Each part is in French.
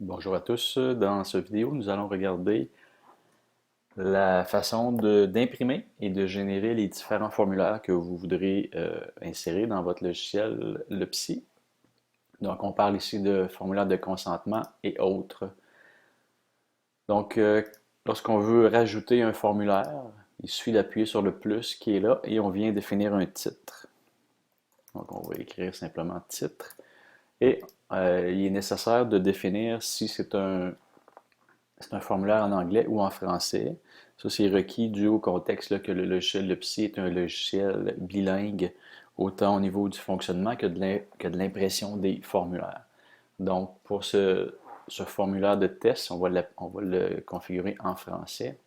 Bonjour à tous. Dans cette vidéo, nous allons regarder la façon d'imprimer et de générer les différents formulaires que vous voudrez insérer dans votre logiciel le Psy. Donc, on parle ici de formulaires de consentement et autres. Donc, lorsqu'on veut rajouter un formulaire, il suffit d'appuyer sur le plus qui est là et on vient définir un titre. Donc, on va écrire simplement titre. Et il est nécessaire de définir si c'est un formulaire en anglais ou en français. Ça, c'est requis dû au contexte là, que le logiciel Psy est un logiciel bilingue, autant au niveau du fonctionnement que de l'impression des formulaires. Donc, pour ce formulaire de test, on va le configurer en français.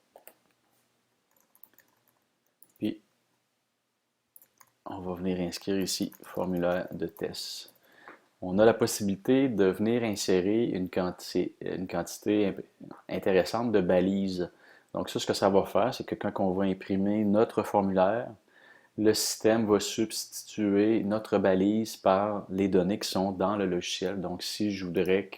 Puis, on va venir inscrire ici formulaire de test. On a la possibilité de venir insérer une quantité intéressante de balises. Donc ça, ce que ça va faire, c'est que quand on va imprimer notre formulaire, le système va substituer notre balise par les données qui sont dans le logiciel. Donc si je voudrais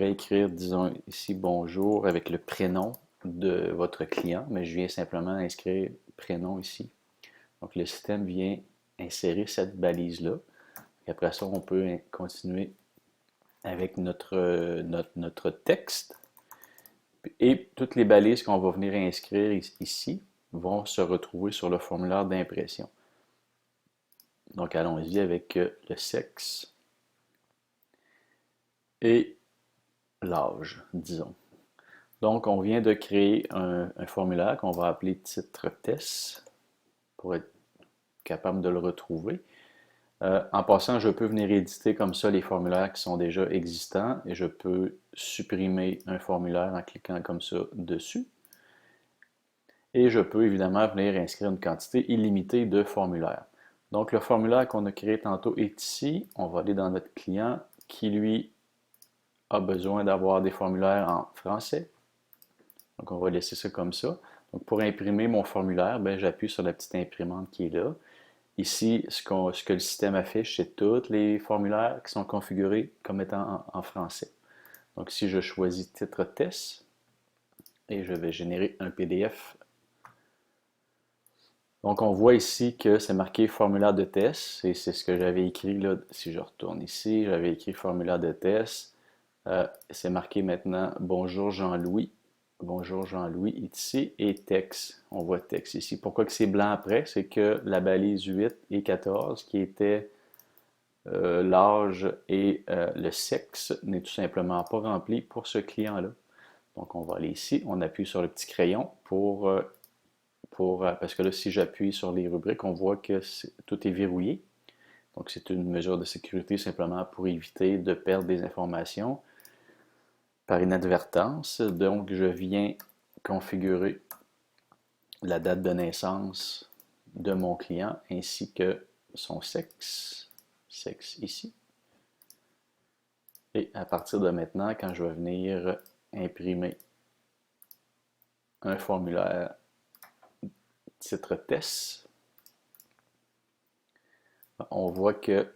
écrire, disons ici bonjour avec le prénom de votre client, mais je viens simplement inscrire prénom ici. Donc le système vient insérer cette balise-là. Après ça, on peut continuer avec notre texte. Et toutes les balises qu'on va venir inscrire ici vont se retrouver sur le formulaire d'impression. Donc, allons-y avec le sexe et l'âge, disons. Donc, on vient de créer un formulaire qu'on va appeler titre test pour être capable de le retrouver. En passant, je peux venir éditer comme ça les formulaires qui sont déjà existants et je peux supprimer un formulaire en cliquant comme ça dessus. Et je peux évidemment venir inscrire une quantité illimitée de formulaires. Donc le formulaire qu'on a créé tantôt est ici. On va aller dans notre client qui lui a besoin d'avoir des formulaires en français. Donc on va laisser ça comme ça. Donc pour imprimer mon formulaire, j'appuie sur la petite imprimante qui est là. Ici, ce que le système affiche, c'est tous les formulaires qui sont configurés comme étant en français. Donc si je choisis titre test et je vais générer un PDF. Donc on voit ici que c'est marqué formulaire de test et c'est ce que j'avais écrit là. Si je retourne ici, j'avais écrit formulaire de test. C'est marqué maintenant bonjour Jean-Louis. Bonjour Jean-Louis ici et texte. On voit texte ici. Pourquoi que c'est blanc après? C'est que la balise 8 et 14 qui était l'âge et le sexe n'est tout simplement pas rempli pour ce client-là. Donc on va aller ici, on appuie sur le petit crayon parce que là si j'appuie sur les rubriques, on voit que tout est verrouillé. Donc c'est une mesure de sécurité simplement pour éviter de perdre des informations par inadvertance. Donc, je viens configurer la date de naissance de mon client ainsi que son sexe, sexe ici. Et à partir de maintenant, quand je vais venir imprimer un formulaire titre test, on voit que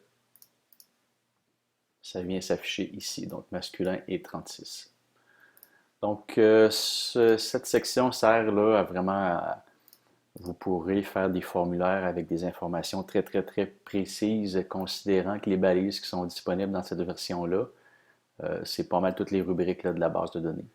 ça vient s'afficher ici, donc masculin et 36. Donc, cette section sert là à vraiment, vous pourrez faire des formulaires avec des informations très précises, considérant que les balises qui sont disponibles dans cette version-là, c'est pas mal toutes les rubriques là, de la base de données.